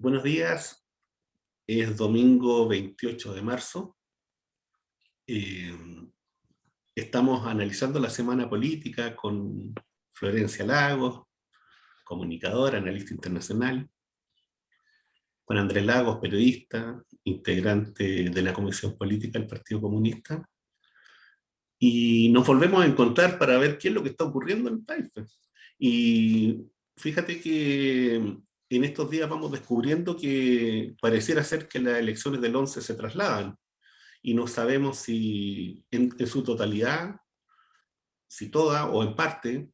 Buenos días, es domingo 28 de marzo. Eh, Estamos analizando la semana política con Florencia Lagos, comunicadora, analista internacional, con Andrés Lagos, periodista, integrante de la Comisión Política del Partido Comunista. Y nos volvemos a encontrar para ver qué es lo que está ocurriendo en el país. Y fíjate que en estos días vamos descubriendo que pareciera ser que las elecciones del 11 se trasladan y no sabemos si en su totalidad, si toda o en parte,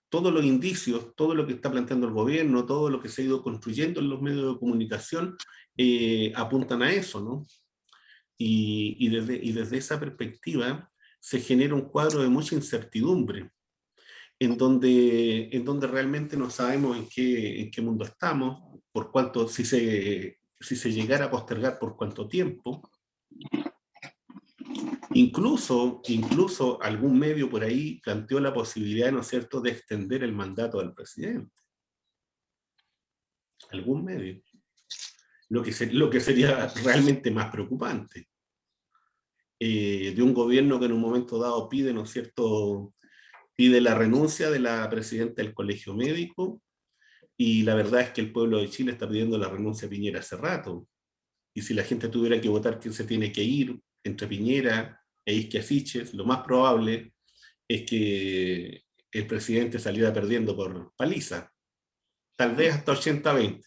todos los indicios, todo lo que está planteando el gobierno, todo lo que se ha ido construyendo en los medios de comunicación, apuntan a eso, ¿no? Desde esa perspectiva se genera un cuadro de mucha incertidumbre, en donde realmente no sabemos en qué mundo estamos, por cuánto, si se llegara a postergar por cuánto tiempo. Incluso algún medio por ahí planteó la posibilidad, ¿no es cierto?, de extender el mandato del presidente. Algún medio. Lo que sería realmente más preocupante. De un gobierno que en un momento dado pide, ¿no es cierto?, pide la renuncia de la presidenta del Colegio Médico, y la verdad es que el pueblo de Chile está pidiendo la renuncia de Piñera hace rato. Y si la gente tuviera que votar quién se tiene que ir entre Piñera e Isquia Siches, lo más probable es que el presidente saliera perdiendo por paliza, tal vez hasta 80-20.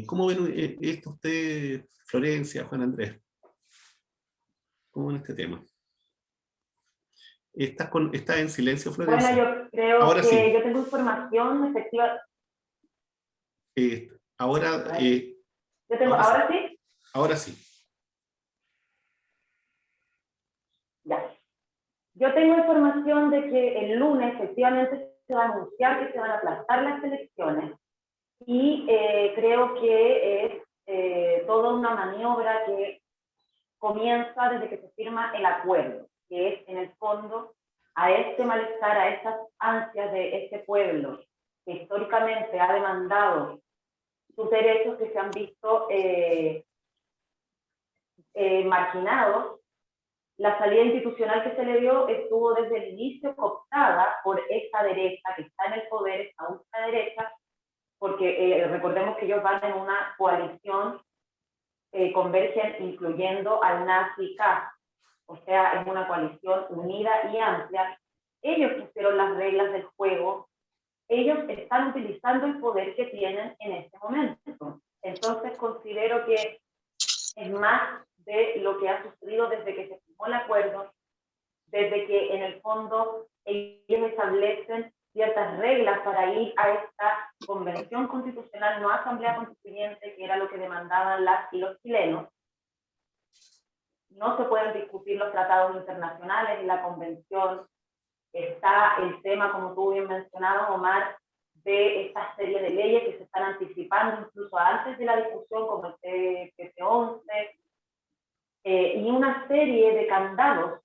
¿Cómo ven esto usted, Florencia, Juan Andrés? ¿Cómo ven este tema? ¿Estás en silencio, Bueno, Florencia? yo creo Ahora que sí. yo tengo información efectiva. Ahora Ahora sí. Ahora sí. Ya. Yo tengo información de que el lunes efectivamente se va a anunciar que se van a aplazar las elecciones y creo que es toda una maniobra que comienza desde que se firma el acuerdo, que es en el fondo a este malestar, a estas ansias de este pueblo que históricamente ha demandado sus derechos, que se han visto marginados. La salida institucional que se le dio estuvo desde el inicio cooptada por esta derecha que está en el poder, esta ultraderecha, porque recordemos que ellos van en una coalición, convergen incluyendo al nazi-K, o sea, es una coalición unida y amplia. Ellos pusieron las reglas del juego, ellos están utilizando el poder que tienen en este momento. Entonces considero que es más de lo que ha sucedido desde que se firmó el acuerdo, desde que en el fondo ellos establecen ciertas reglas para ir a esta convención constitucional, no asamblea constituyente, que era lo que demandaban las y los chilenos. No se pueden discutir los tratados internacionales en la convención. Está el tema, como tú bien mencionabas, Omar, de esta serie de leyes que se están anticipando incluso antes de la discusión, como el TPP-11, y una serie de candados,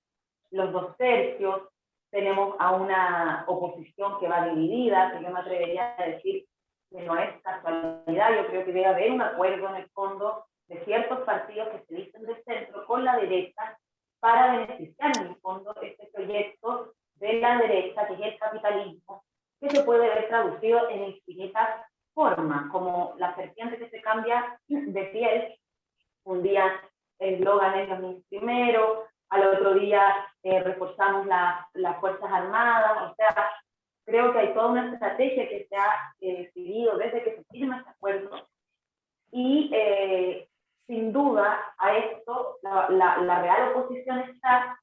los 2/3, tenemos a una oposición que va dividida, que yo me atrevería a decir que no es casualidad. Yo creo que debe haber un acuerdo en el fondo de ciertos partidos que se dicen de centro con la derecha para beneficiar en el fondo este proyecto de la derecha, que es el capitalismo, que se puede ver traducido en infinitas formas, como la serpiente que se cambia de piel. Un día el eslogan es los niños primero, al otro día reforzamos las Fuerzas Armadas. O sea, creo que hay toda una estrategia que se ha decidido desde que se firma este acuerdo, y sin duda a esto la real oposición está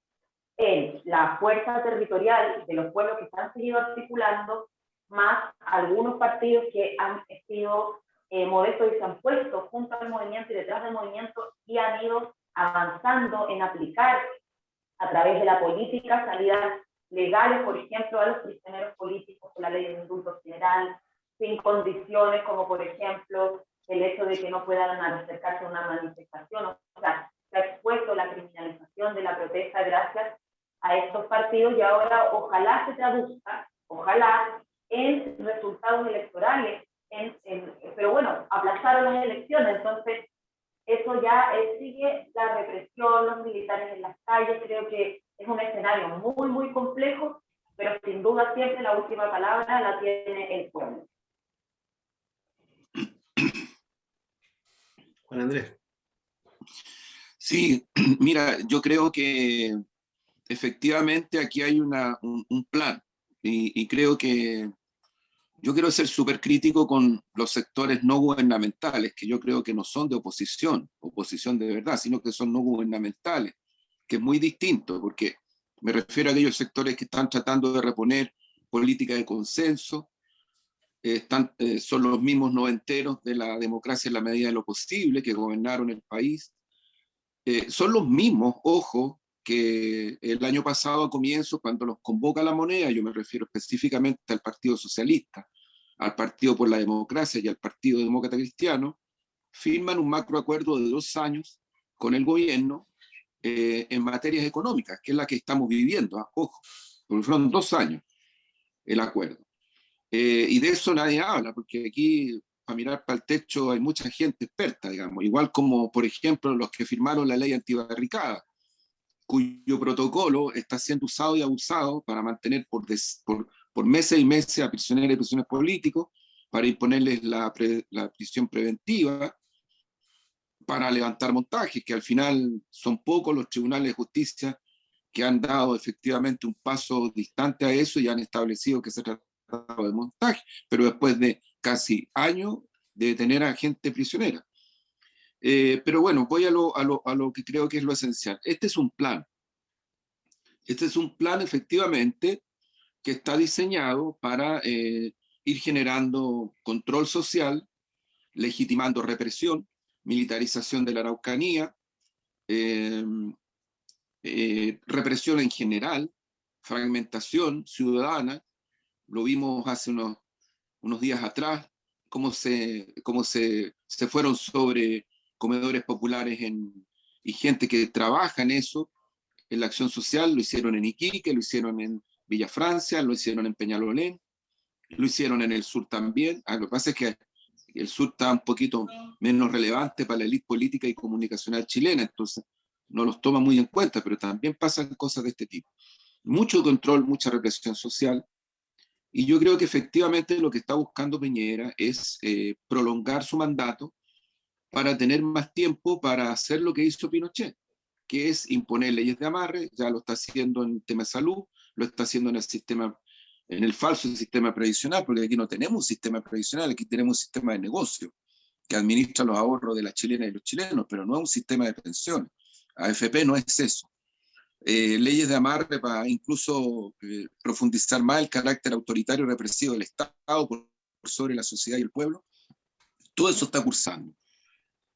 en la fuerza territorial de los pueblos que se han seguido articulando, más algunos partidos que han sido modestos y se han puesto junto al movimiento y detrás del movimiento y han ido avanzando en aplicar a través de la política salidas legales, por ejemplo, a los prisioneros políticos con la ley de indulto general, sin condiciones, como por ejemplo el hecho de que no puedan acercarse a una manifestación. O sea, se ha expuesto la criminalización de la protesta gracias a estos partidos, y ahora ojalá se traduzca, ojalá, en resultados electorales pero bueno, aplazaron las elecciones, entonces eso ya sigue la represión, los militares en las calles. Creo que es un escenario muy, muy complejo, pero sin duda siempre la última palabra la tiene el pueblo. Juan Andrés. Sí, mira, yo creo que efectivamente aquí hay un plan y creo que yo quiero ser súper crítico con los sectores no gubernamentales, que yo creo que no son de oposición de verdad, sino que son no gubernamentales, que es muy distinto, porque me refiero a aquellos sectores que están tratando de reponer política de consenso, son los mismos noventeros de la democracia en la medida de lo posible, que gobernaron el país. Son los mismos, ojo, que el año pasado a comienzo, cuando los convoca la moneda, yo me refiero específicamente al Partido Socialista, al Partido por la Democracia y al Partido Demócrata Cristiano, firman un macroacuerdo de 2 años con el gobierno en materias económicas, que es la que estamos viviendo, ojo, porque fueron 2 años el acuerdo. Y de eso nadie habla, porque aquí, para mirar para el techo, hay mucha gente experta, digamos, igual como, por ejemplo, los que firmaron la ley antibarricada, cuyo protocolo está siendo usado y abusado para mantener por meses y meses a prisioneros y prisioneros políticos, para imponerles la prisión preventiva, para levantar montajes, que al final son pocos los tribunales de justicia que han dado efectivamente un paso distante a eso y han establecido que se trata de montaje, pero después de casi años de tener a gente prisionera. Pero bueno, voy a lo que creo que es lo esencial. Este es un plan. Este es un plan efectivamente que está diseñado para ir generando control social, legitimando represión, militarización de la Araucanía, represión en general, fragmentación ciudadana. Lo vimos hace unos días atrás, cómo se fueron sobre comedores populares y gente que trabaja en eso, en la acción social. Lo hicieron en Iquique, lo hicieron en Villa Francia, lo hicieron en Peñalolén, lo hicieron en el sur también. Lo que pasa es que el sur está un poquito menos relevante para la élite política y comunicacional chilena, entonces no los toma muy en cuenta, pero también pasan cosas de este tipo. Mucho control, mucha represión social, y yo creo que efectivamente lo que está buscando Piñera es prolongar su mandato para tener más tiempo para hacer lo que hizo Pinochet, que es imponer leyes de amarre. Ya lo está haciendo en el tema de salud, lo está haciendo en el falso sistema previsional, porque aquí no tenemos un sistema previsional, aquí tenemos un sistema de negocio que administra los ahorros de las chilenas y los chilenos, pero no es un sistema de pensiones. AFP no es eso. Leyes de amarre para incluso profundizar más el carácter autoritario y represivo del Estado por sobre la sociedad y el pueblo. Todo eso está cursando.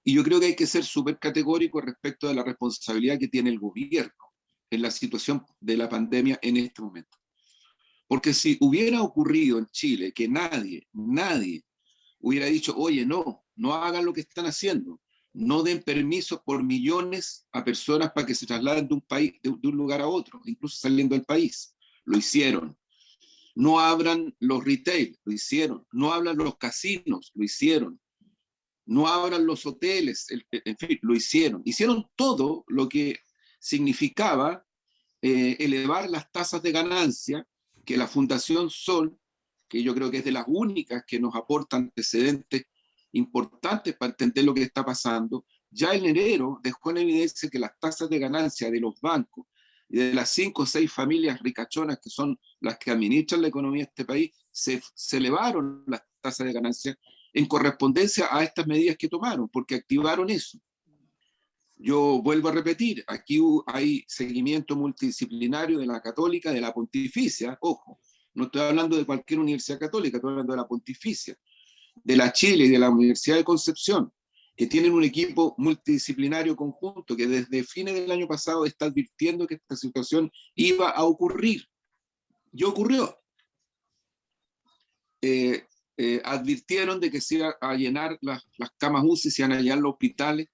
Y yo creo que hay que ser súper categórico respecto de la responsabilidad que tiene el gobierno en la situación de la pandemia en este momento. Porque si hubiera ocurrido en Chile que nadie hubiera dicho, oye, no hagan lo que están haciendo, no den permisos por millones a personas para que se trasladen de un país, de un lugar a otro, incluso saliendo del país, lo hicieron. No abran los retail, lo hicieron. No abran los casinos, lo hicieron. No abran los hoteles, en fin, lo hicieron. Hicieron todo lo que significaba elevar las tasas de ganancia que la Fundación Sol, que yo creo que es de las únicas que nos aporta antecedentes importantes para entender lo que está pasando, ya en enero dejó en evidencia que las tasas de ganancia de los bancos y de las 5 o 6 familias ricachonas que son las que administran la economía de este país, se elevaron las tasas de ganancia en correspondencia a estas medidas que tomaron, porque activaron eso. Yo vuelvo a repetir, aquí hay seguimiento multidisciplinario de la Católica, de la Pontificia, ojo, no estoy hablando de cualquier universidad católica, estoy hablando de la Pontificia, de la Chile y de la Universidad de Concepción, que tienen un equipo multidisciplinario conjunto que desde fines del año pasado está advirtiendo que esta situación iba a ocurrir. Y ocurrió. Advirtieron de que se iban a llenar las camas UCI, se iban a llenar los hospitales.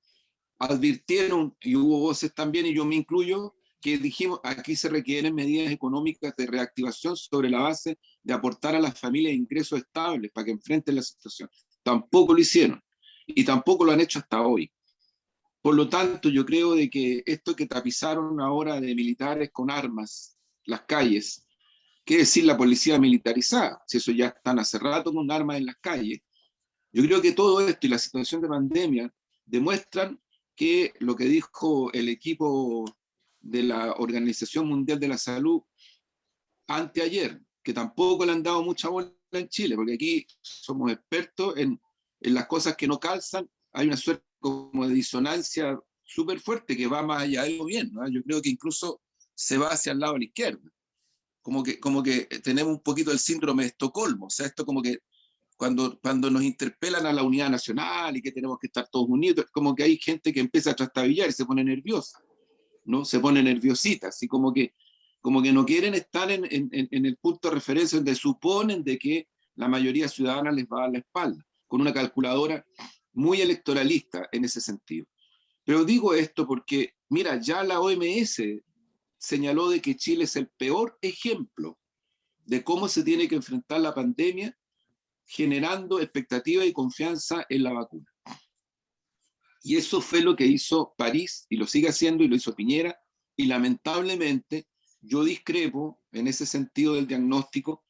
Advirtieron, y hubo voces también, y yo me incluyo, que dijimos, aquí se requieren medidas económicas de reactivación sobre la base de aportar a las familias ingresos estables para que enfrenten la situación. Tampoco lo hicieron y tampoco lo han hecho hasta hoy. Por lo tanto, yo creo de que esto que tapizaron ahora de militares con armas, las calles, ¿qué decir la policía militarizada? Si eso ya están hace rato con armas en las calles. Yo creo que todo esto y la situación de pandemia demuestran que lo que dijo el equipo de la Organización Mundial de la Salud anteayer, que tampoco le han dado mucha bola en Chile, porque aquí somos expertos en las cosas que no calzan, hay una suerte como de disonancia súper fuerte que va más allá del gobierno, ¿eh? Yo creo que incluso se va hacia el lado de la izquierda, como que tenemos un poquito el síndrome de Estocolmo, o sea, esto como que cuando nos interpelan a la unidad nacional y que tenemos que estar todos unidos, como que hay gente que empieza a trastabillar y se pone nerviosa, ¿no? Se pone nerviosita, así como que no quieren estar en el punto de referencia donde suponen de que la mayoría ciudadana les va a dar la espalda, con una calculadora muy electoralista en ese sentido. Pero digo esto porque, mira, ya la OMS señaló de que Chile es el peor ejemplo de cómo se tiene que enfrentar la pandemia generando expectativa y confianza en la vacuna. Y eso fue lo que hizo París y lo sigue haciendo y lo hizo Piñera, y lamentablemente yo discrepo en ese sentido del diagnóstico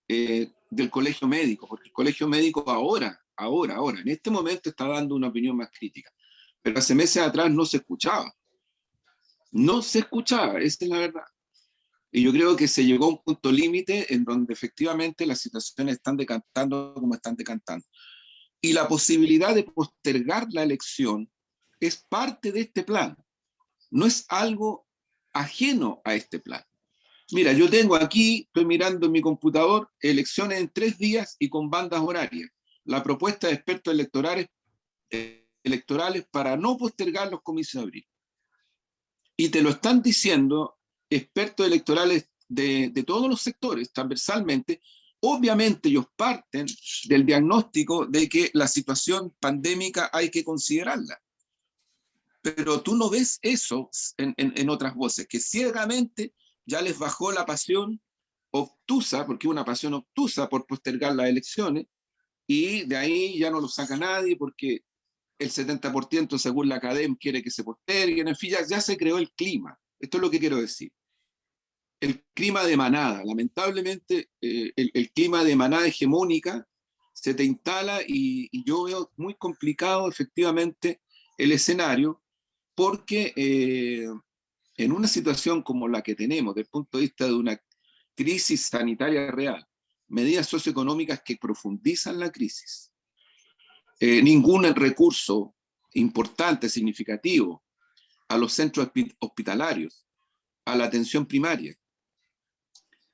del colegio médico, porque el colegio médico ahora, en este momento está dando una opinión más crítica, pero hace meses atrás no se escuchaba, esa es la verdad. Y yo creo que se llegó a un punto límite en donde efectivamente las situaciones están decantando como están decantando. Y la posibilidad de postergar la elección es parte de este plan, no es algo ajeno a este plan. Mira, yo tengo aquí, estoy mirando en mi computador, elecciones en 3 días y con bandas horarias. La propuesta de expertos electorales para no postergar los comicios de abril. Y te lo están diciendo expertos electorales de todos los sectores, transversalmente. Obviamente ellos parten del diagnóstico de que la situación pandémica hay que considerarla. Pero tú no ves eso en otras voces, que ciegamente ya les bajó la pasión obtusa, porque una pasión obtusa por postergar las elecciones, y de ahí ya no lo saca nadie porque el 70% según la Academ quiere que se posterguen, en fin, ya se creó el clima. Esto es lo que quiero decir. El clima de manada, lamentablemente el clima de manada hegemónica se te instala y yo veo muy complicado efectivamente el escenario porque en una situación como la que tenemos, desde el punto de vista de una crisis sanitaria real, medidas socioeconómicas que profundizan la crisis, ningún recurso importante, significativo, a los centros hospitalarios, a la atención primaria.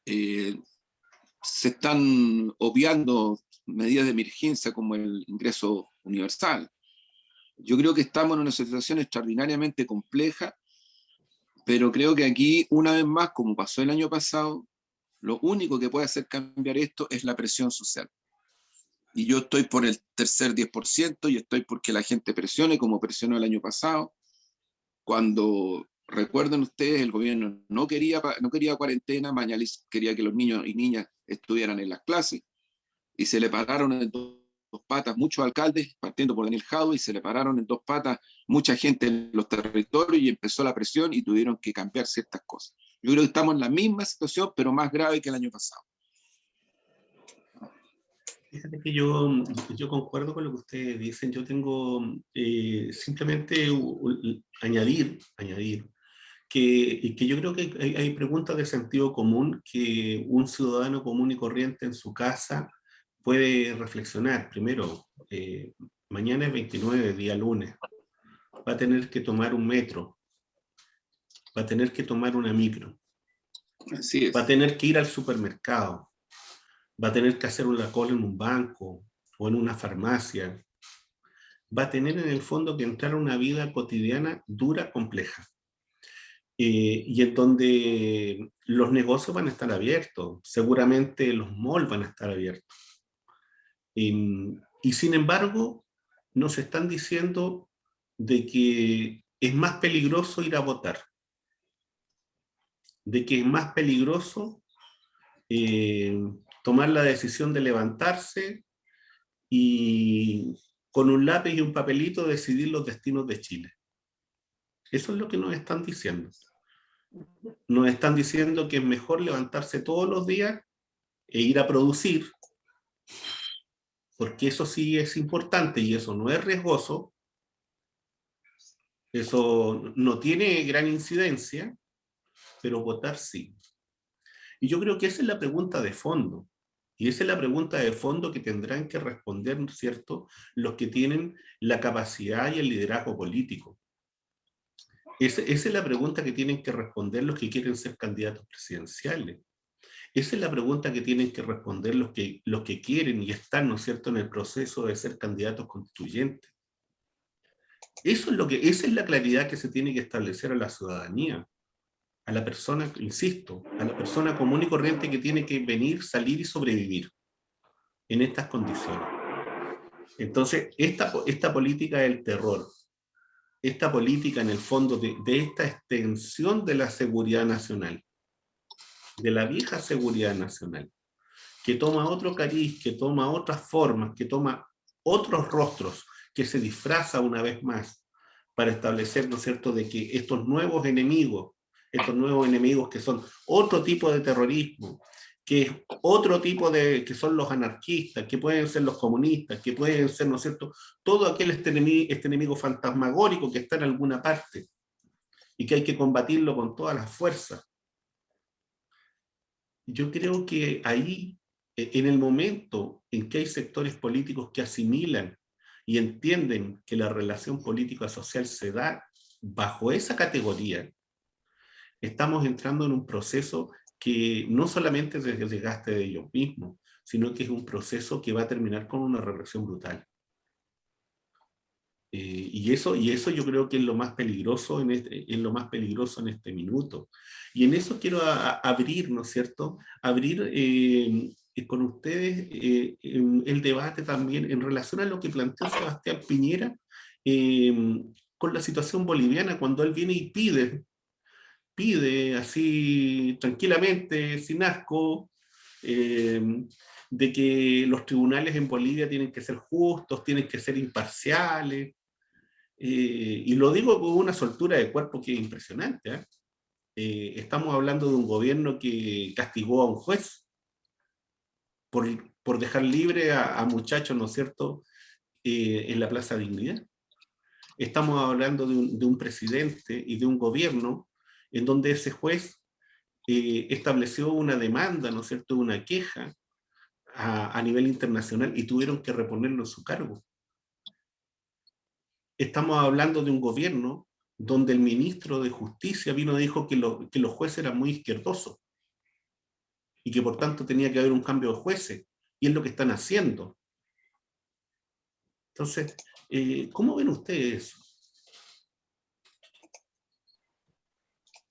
Se están obviando medidas de emergencia como el ingreso universal. Yo creo que estamos en una situación extraordinariamente compleja, pero creo que aquí, una vez más, como pasó el año pasado, lo único que puede hacer cambiar esto es la presión social. Y yo estoy por el tercer 10% y estoy porque la gente presione como presionó el año pasado, cuando, recuerden ustedes, el gobierno no quería cuarentena, Mañalich quería que los niños y niñas estuvieran en las clases, y se le pararon en dos patas muchos alcaldes, partiendo por Daniel Jadue, y se le pararon en 2 patas mucha gente en los territorios, y empezó la presión y tuvieron que cambiar ciertas cosas. Yo creo que estamos en la misma situación, pero más grave que el año pasado. Fíjate que yo concuerdo con lo que ustedes dicen. Yo tengo simplemente añadir que yo creo que hay preguntas de sentido común que un ciudadano común y corriente en su casa puede reflexionar. Primero, mañana es 29, día lunes. Va a tener que tomar un metro, va a tener que tomar una micro, Así es. va a tener que ir al supermercado, va a tener que hacer una cola en un banco o en una farmacia, va a tener en el fondo que entrar a una vida cotidiana dura, compleja, y en donde los negocios van a estar abiertos, seguramente los malls van a estar abiertos. Y sin embargo, nos están diciendo de que es más peligroso ir a votar. de que es más peligroso tomar la decisión de levantarse y con un lápiz y un papelito decidir los destinos de Chile. Eso es lo que nos están diciendo. Nos están diciendo que es mejor levantarse todos los días e ir a producir, porque eso sí es importante y eso no es riesgoso, eso no tiene gran incidencia, pero votar sí. Y yo creo que esa es la pregunta de fondo. Y esa es la pregunta de fondo que tendrán que responder, ¿no es cierto?, los que tienen la capacidad y el liderazgo político. Esa es la pregunta que tienen que responder los que quieren ser candidatos presidenciales. Esa es la pregunta que tienen que responder los que quieren y están, ¿no es cierto?, en el proceso de ser candidatos constituyentes. Esa es la claridad que se tiene que establecer a la ciudadanía, a la persona, insisto, a la persona común y corriente que tiene que venir, salir y sobrevivir en estas condiciones. Entonces, esta política del terror, esta política en el fondo de esta extensión de la seguridad nacional, de la vieja seguridad nacional, que toma otro cariz, que toma otras formas, que toma otros rostros, que se disfraza una vez más para establecer, ¿no es cierto?, de que estos nuevos enemigos que son otro tipo de terrorismo, que es otro tipo que son los anarquistas, que pueden ser los comunistas, que pueden ser, ¿no es cierto?, todo este enemigo fantasmagórico que está en alguna parte y que hay que combatirlo con todas las fuerzas. Yo creo que ahí, en el momento en que hay sectores políticos que asimilan y entienden que la relación política social se da bajo esa categoría, estamos entrando en un proceso que no solamente es el desgaste de ellos mismos, sino que es un proceso que va a terminar con una regresión brutal. Y eso yo creo que es lo más peligroso en este minuto. Y en eso quiero abrir, ¿no es cierto?, abrir con ustedes el debate también en relación a lo que planteó Sebastián Piñera con la situación boliviana, cuando él viene y pide así tranquilamente, sin asco, de que los tribunales en Bolivia tienen que ser justos, tienen que ser imparciales, y lo digo con una soltura de cuerpo que es impresionante, ¿eh? Estamos hablando de un gobierno que castigó a un juez por dejar libre a muchachos, ¿no es cierto?, en la Plaza Dignidad. Estamos hablando de un presidente y de un gobierno en donde ese juez estableció una demanda, ¿no es cierto?, una queja a nivel internacional y tuvieron que reponerlo en su cargo. Estamos hablando de un gobierno donde el ministro de Justicia vino y dijo que los jueces eran muy izquierdosos y que por tanto tenía que haber un cambio de jueces, y es lo que están haciendo. Entonces, ¿cómo ven ustedes eso?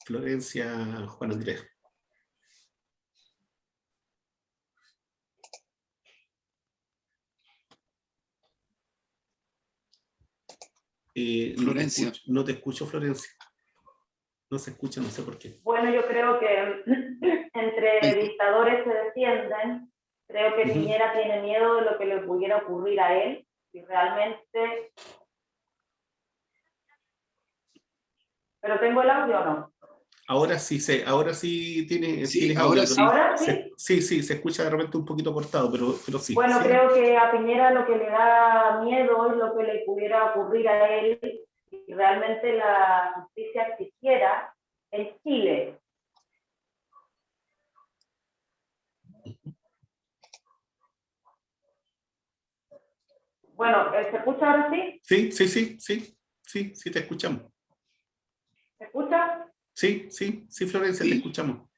Florencia, Juan Andrés. Florencia. No te escucho, Florencia. No se escucha, no sé por qué. Bueno, yo creo que entre dictadores se defienden. Creo que Piñera tiene miedo de lo que le pudiera ocurrir a él, si realmente... ¿Pero tengo el audio o no? Ahora sí tienes ahora audio. sí. ¿Ahora sí? Sí, se escucha de repente un poquito cortado, pero sí. Bueno, sí. creo que a Piñera lo que le da miedo es lo que le pudiera ocurrir a él si realmente la justicia existiera en Chile. Bueno, ¿se escucha ahora sí? Sí, te escuchamos. ¿Se escucha? Sí, Florencia, Sí. te escuchamos.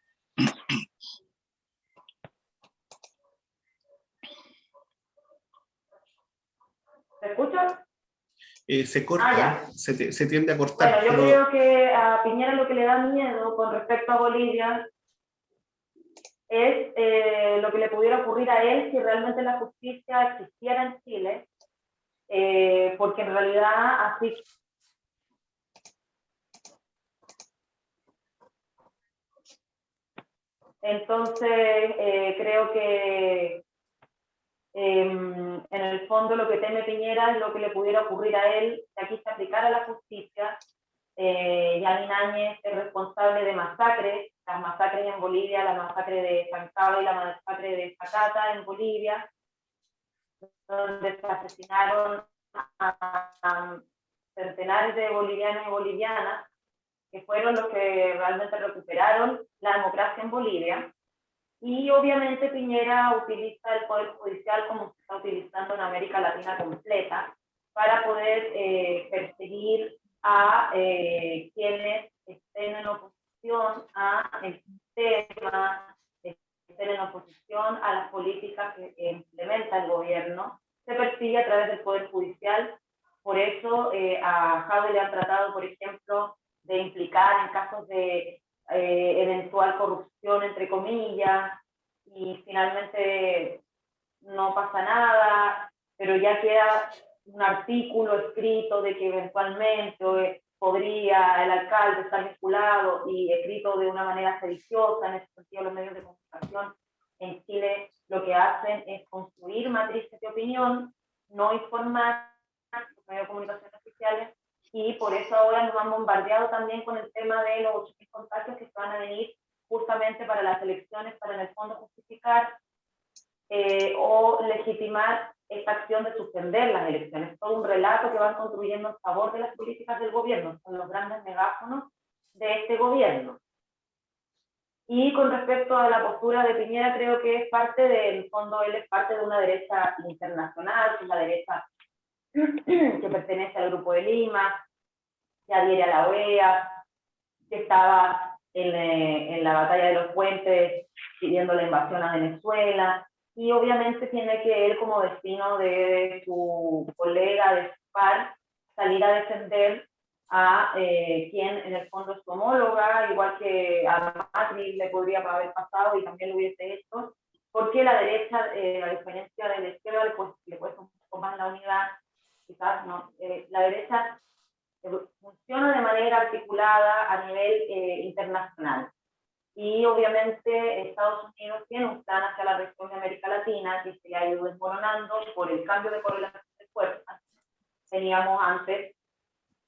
¿Se escucha? Se corta, se tiende a cortar. Bueno, yo creo que a Piñera lo que le da miedo con respecto a Bolivia es lo que le pudiera ocurrir a él si realmente la justicia existiera en Chile, porque en realidad así... Entonces, creo que en el fondo lo que teme Piñera es lo que le pudiera ocurrir a él si aquí se aplicara la justicia. Yanin Áñez es responsable de masacres, las masacres en Bolivia, la masacre de Sancaba y la masacre de Zacata en Bolivia, donde se asesinaron a centenares de bolivianos y bolivianas, que fueron los que realmente recuperaron la democracia en Bolivia. Y obviamente Piñera utiliza el Poder Judicial como se está utilizando en América Latina completa para poder perseguir a quienes estén en oposición al sistema, estén en oposición a las políticas que implementa el gobierno. Se persigue a través del Poder Judicial. Por eso a Jadwe le han tratado, por ejemplo, de implicar en casos de eventual corrupción, entre comillas, y finalmente no pasa nada, pero ya queda un artículo escrito de que eventualmente podría el alcalde estar vinculado, y escrito de una manera sediciosa. En ese sentido, los medios de comunicación en Chile lo que hacen es construir matrices de opinión, no informar los medios de comunicación oficiales, y por eso ahora nos han bombardeado también con el tema de los 8.000 contagios que se van a venir justamente para las elecciones, para en el fondo justificar o legitimar esta acción de suspender las elecciones. Todo un relato que van construyendo en favor de las políticas del gobierno, son los grandes megáfonos de este gobierno. Y con respecto a la postura de Piñera, creo que es parte del fondo, él es parte de una derecha internacional, que es la derecha que pertenece al Grupo de Lima, que adhiere a la OEA, que estaba en la batalla de los puentes pidiendo la invasión a Venezuela, y obviamente tiene que él, como destino de su colega, de su par, salir a defender a quien en el fondo es su homóloga, igual que a Macri le podría haber pasado y también lo hubiese hecho, porque la derecha, a diferencia de la izquierda, le cuesta un poco más la unidad, quizás, ¿no? La derecha funciona de manera articulada a nivel internacional. Y obviamente Estados Unidos tiene un plan hacia la región de América Latina que se ha ido desmoronando por el cambio de correlación de fuerzas. Teníamos antes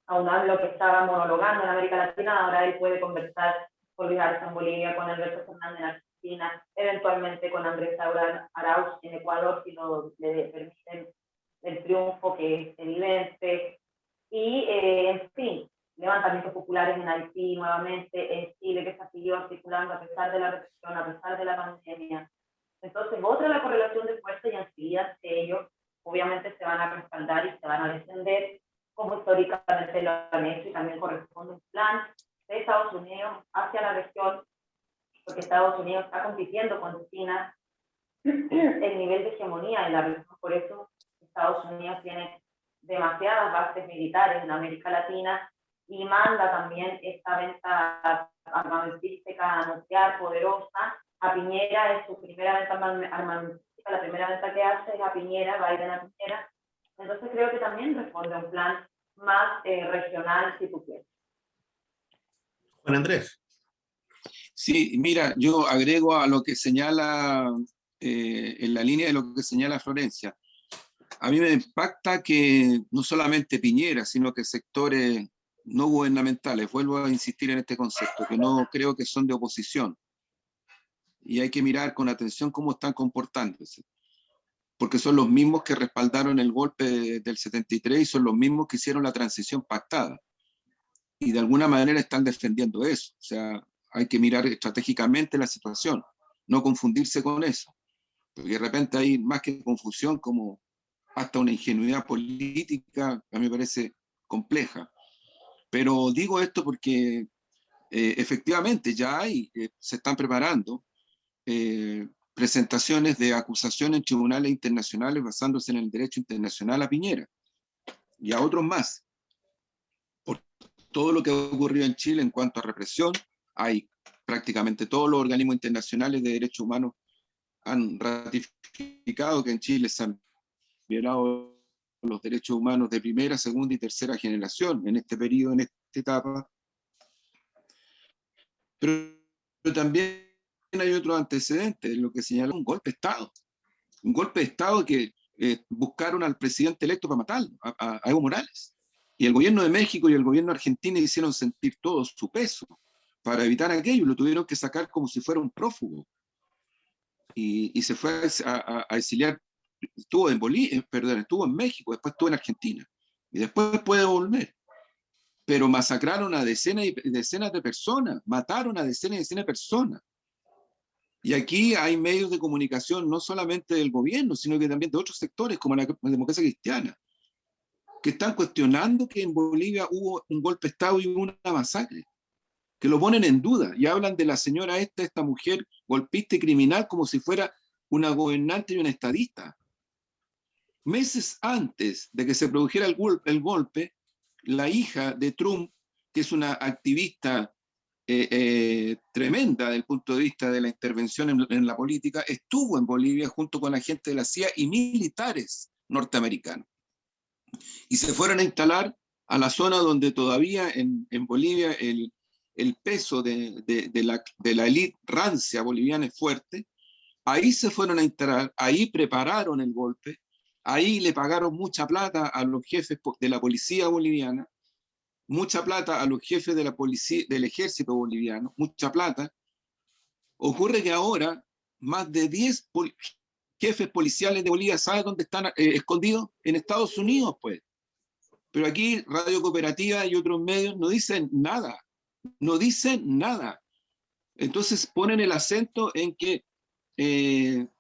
a un AMLO que estaba monologando en América Latina, ahora él puede conversar con Luis Arce en Bolivia, con Alberto Fernández en Argentina, eventualmente con Andrés Arauz en Ecuador, si le permiten el triunfo, que es evidente. Y, en fin, levantamientos populares en Haití, nuevamente en Chile, que se ha seguido articulando a pesar de la represión, a pesar de la pandemia. Entonces, otra la correlación de fuerzas, y enseguida ellos obviamente se van a respaldar y se van a defender, como históricamente lo han hecho, y también corresponde un plan de Estados Unidos hacia la región, porque Estados Unidos está compitiendo con China el nivel de hegemonía en la región. Por eso Estados Unidos tiene demasiadas bases militares en América Latina y manda también esta venta armamentística nuclear poderosa. A Piñera es su primera venta armamentística, la primera venta que hace es a Piñera, Biden a Piñera. Entonces creo que también responde a un plan más regional, si tú quieres. Juan Andrés. Sí, mira, yo agrego a lo que señala, en la línea de lo que señala Florencia. A mí me impacta que no solamente Piñera, sino que sectores no gubernamentales, vuelvo a insistir en este concepto, que no creo que son de oposición. Y hay que mirar con atención cómo están comportándose. Porque son los mismos que respaldaron el golpe del 73 y son los mismos que hicieron la transición pactada. Y de alguna manera están defendiendo eso. O sea, hay que mirar estratégicamente la situación, no confundirse con eso. Porque de repente hay más que confusión, como hasta una ingenuidad política, a mí me parece compleja. Pero digo esto porque efectivamente ya se están preparando presentaciones de acusación en tribunales internacionales basándose en el derecho internacional a Piñera y a otros más. Por todo lo que ha ocurrido en Chile en cuanto a represión, hay prácticamente todos los organismos internacionales de derechos humanos han ratificado que en Chile se han violado los derechos humanos de primera, segunda y tercera generación en este periodo, en esta etapa. Pero también hay otros antecedentes, lo que señala un golpe de Estado. Un golpe de Estado que buscaron al presidente electo para matarlo, a Evo Morales. Y el gobierno de México y el gobierno de Argentina hicieron sentir todo su peso para evitar aquello. Lo tuvieron que sacar como si fuera un prófugo. Y se fue a exiliar. Estuvo en Bolivia, perdón, estuvo en México, después estuvo en Argentina. Y después puede volver. Pero masacraron a decenas y decenas de personas, mataron a decenas y decenas de personas. Y aquí hay medios de comunicación no solamente del gobierno, sino que también de otros sectores, como la democracia cristiana, que están cuestionando que en Bolivia hubo un golpe de Estado y una masacre, que lo ponen en duda y hablan de la señora esta mujer golpista y criminal como si fuera una gobernante y una estadista. Meses antes de que se produjera el golpe, la hija de Trump, que es una activista tremenda desde el punto de vista de la intervención en la política, estuvo en Bolivia junto con la gente de la CIA y militares norteamericanos. Y se fueron a instalar a la zona donde todavía en Bolivia el peso de la élite rancia boliviana es fuerte. Ahí se fueron a instalar, ahí prepararon el golpe, ahí le pagaron mucha plata a los jefes de la policía boliviana, mucha plata a los jefes de la policía, del ejército boliviano, mucha plata. Ocurre que ahora más de 10 jefes policiales de Bolivia, ¿saben dónde están escondidos? En Estados Unidos, pues. Pero aquí Radio Cooperativa y otros medios no dicen nada, no dicen nada. Entonces ponen el acento en que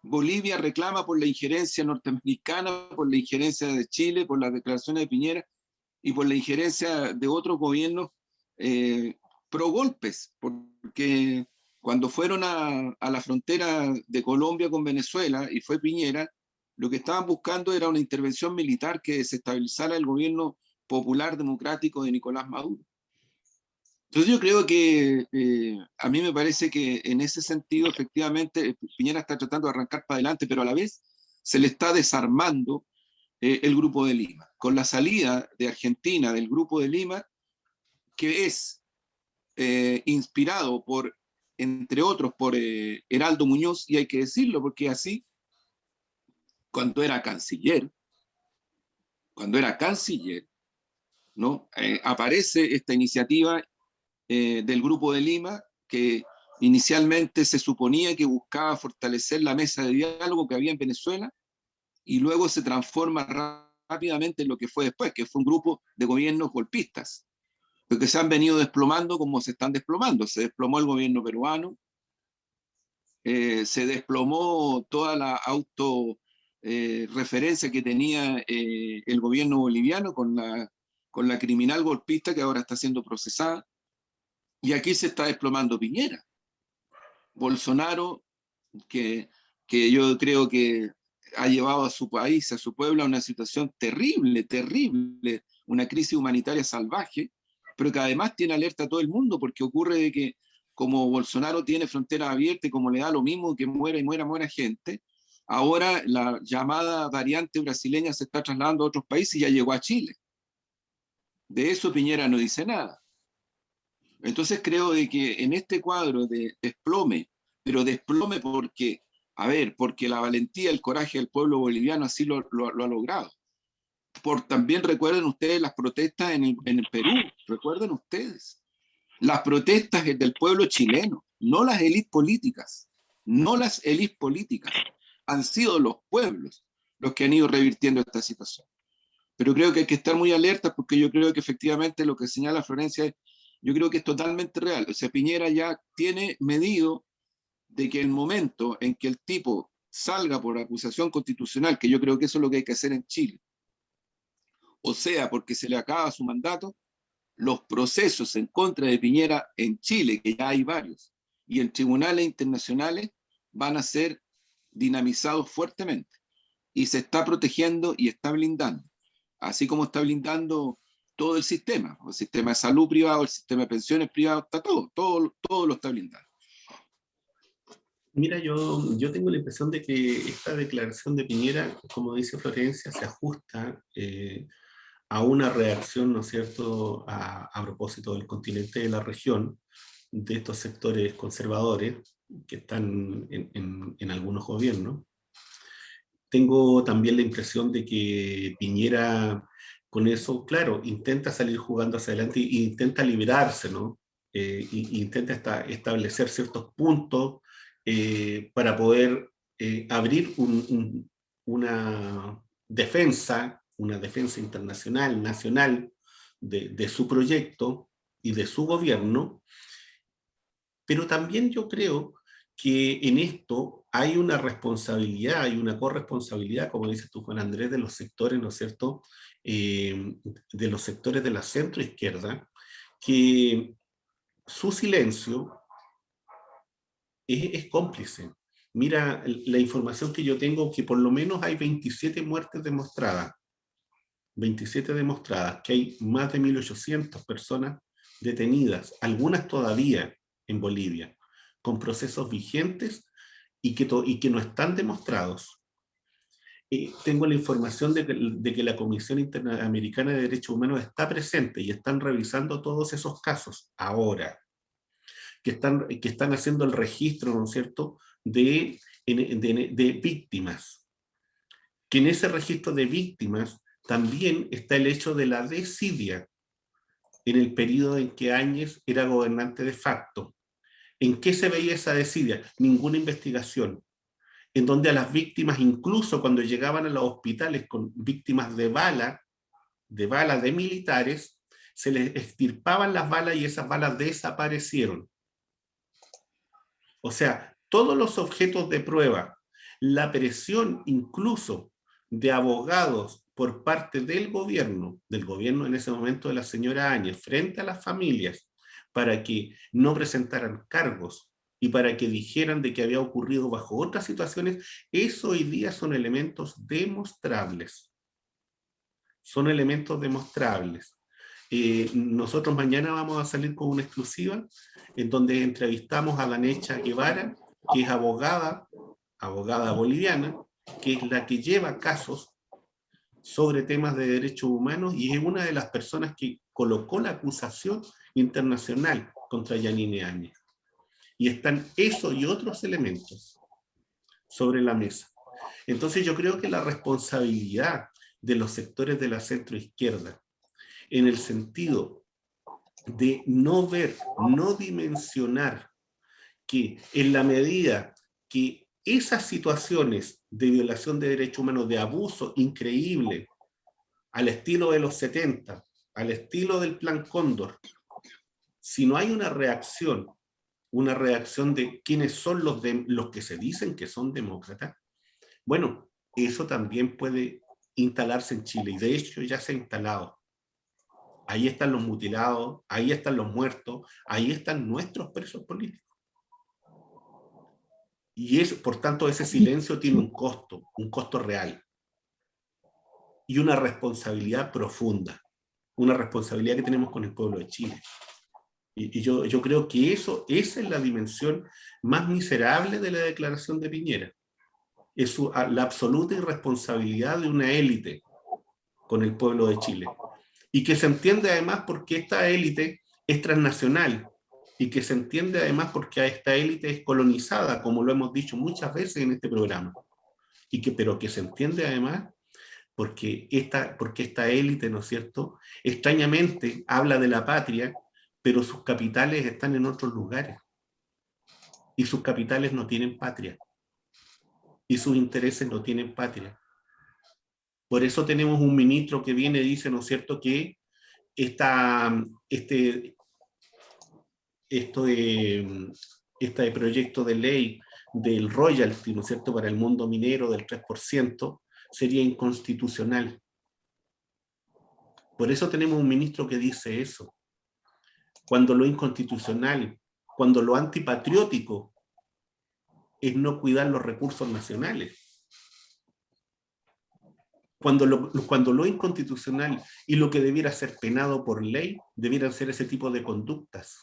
Bolivia reclama por la injerencia norteamericana, por la injerencia de Chile, por las declaraciones de Piñera y por la injerencia de otros gobiernos pro golpes, porque cuando fueron a la frontera de Colombia con Venezuela y fue Piñera, lo que estaban buscando era una intervención militar que desestabilizara el gobierno popular democrático de Nicolás Maduro. Entonces yo creo que a mí me parece que en ese sentido efectivamente Piñera está tratando de arrancar para adelante, pero a la vez se le está desarmando el Grupo de Lima. Con la salida de Argentina del Grupo de Lima, que es inspirado por, entre otros, por Heraldo Muñoz, y hay que decirlo porque así, cuando era canciller, ¿no? Aparece esta iniciativa del Grupo de Lima, que inicialmente se suponía que buscaba fortalecer la mesa de diálogo que había en Venezuela, y luego se transforma rápidamente en lo que fue después, que fue un grupo de gobiernos golpistas, porque se han venido desplomando como se están desplomando. Se desplomó el gobierno peruano, se desplomó toda la autorreferencia que tenía el gobierno boliviano con la criminal golpista que ahora está siendo procesada. Y aquí se está desplomando Piñera. Bolsonaro, que yo creo que ha llevado a su país, a su pueblo, a una situación terrible, terrible, una crisis humanitaria salvaje, pero que además tiene alerta a todo el mundo, porque ocurre de que como Bolsonaro tiene fronteras abiertas y como le da lo mismo que muera y muera gente, ahora la llamada variante brasileña se está trasladando a otros países y ya llegó a Chile. De eso Piñera no dice nada. Entonces creo de que en este cuadro de desplome, pero desplome porque, a ver, porque la valentía, el coraje del pueblo boliviano así lo ha logrado. También recuerden ustedes las protestas en el Perú, recuerden ustedes, las protestas del pueblo chileno, no las élites políticas, no las élites políticas, han sido los pueblos los que han ido revirtiendo esta situación. Pero creo que hay que estar muy alerta porque yo creo que efectivamente lo que señala Florencia es, yo creo que es totalmente real. O sea, Piñera ya tiene medido de que el momento en que el tipo salga por acusación constitucional, que yo creo que eso es lo que hay que hacer en Chile, o sea, porque se le acaba su mandato, los procesos en contra de Piñera en Chile, que ya hay varios, y en tribunales internacionales van a ser dinamizados fuertemente. Y se está protegiendo y está blindando, así como está blindando todo el sistema de salud privado, el sistema de pensiones privado, está todo lo está blindando. Mira, yo tengo la impresión de que esta declaración de Piñera, como dice Florencia, se ajusta a una reacción, ¿no es cierto?, a propósito del continente de la región, de estos sectores conservadores, que están en algunos gobiernos. Tengo también la impresión de que Piñera con eso, claro, intenta salir jugando hacia adelante e intenta liberarse, ¿no? Intenta establecer ciertos puntos para poder abrir una defensa internacional, nacional, de su proyecto y de su gobierno, pero también yo creo que en esto hay una responsabilidad, hay una corresponsabilidad, como dices tú, Juan Andrés, de los sectores, ¿no es cierto?, de los sectores de la centroizquierda, que su silencio es cómplice. Mira, la información que yo tengo, que por lo menos hay 27 muertes demostradas, 27 demostradas, que hay más de 1.800 personas detenidas, algunas todavía en Bolivia, con procesos vigentes y que no están demostrados. Tengo la información de que la Comisión Interamericana de Derechos Humanos está presente y están revisando todos esos casos ahora, que están haciendo el registro, ¿no es cierto?, de víctimas. Que en ese registro de víctimas también está el hecho de la desidia en el periodo en que Áñez era gobernante de facto. ¿En qué se veía esa desidia? Ninguna investigación. En donde a las víctimas, incluso cuando llegaban a los hospitales con víctimas de balas de militares, se les extirpaban las balas y esas balas desaparecieron. O sea, todos los objetos de prueba, la presión incluso de abogados por parte del gobierno en ese momento de la señora Áñez, frente a las familias, para que no presentaran cargos y para que dijeran de que había ocurrido bajo otras situaciones, eso hoy día son elementos demostrables. Son elementos demostrables. Nosotros mañana vamos a salir con una exclusiva en donde entrevistamos a Danecha Guevara, que es abogada boliviana, que es la que lleva casos sobre temas de derechos humanos y es una de las personas que colocó la acusación internacional contra Yanine Áñez. Y están eso y otros elementos sobre la mesa. Entonces yo creo que la responsabilidad de los sectores de la centroizquierda, en el sentido de no ver, no dimensionar que en la medida que esas situaciones de violación de derechos humanos, de abuso increíble, al estilo de los 70, al estilo del Plan Cóndor, si no hay una reacción de quiénes son los que se dicen que son demócratas, bueno, eso también puede instalarse en Chile, y de hecho ya se ha instalado. Ahí están los mutilados, ahí están los muertos, ahí están nuestros presos políticos. Y por tanto, ese silencio tiene un costo real. Y una responsabilidad profunda, una responsabilidad que tenemos con el pueblo de Chile. Y yo creo que esa es la dimensión más miserable de la declaración de Piñera. Es la absoluta irresponsabilidad de una élite con el pueblo de Chile. Y que se entiende además porque esta élite es transnacional y que se entiende además porque esta élite es colonizada, como lo hemos dicho muchas veces en este programa. Pero que se entiende además porque esta élite, ¿no es cierto?, extrañamente habla de la patria, pero sus capitales están en otros lugares. Y sus capitales no tienen patria. Y sus intereses no tienen patria. Por eso tenemos un ministro que viene y dice, ¿no es cierto?, que este proyecto de ley del royalty, ¿no es cierto?, para el mundo minero del 3%, sería inconstitucional. Por eso tenemos un ministro que dice eso. Cuando lo inconstitucional, cuando lo antipatriótico es no cuidar los recursos nacionales. Cuando lo inconstitucional y lo que debiera ser penado por ley, debieran ser ese tipo de conductas.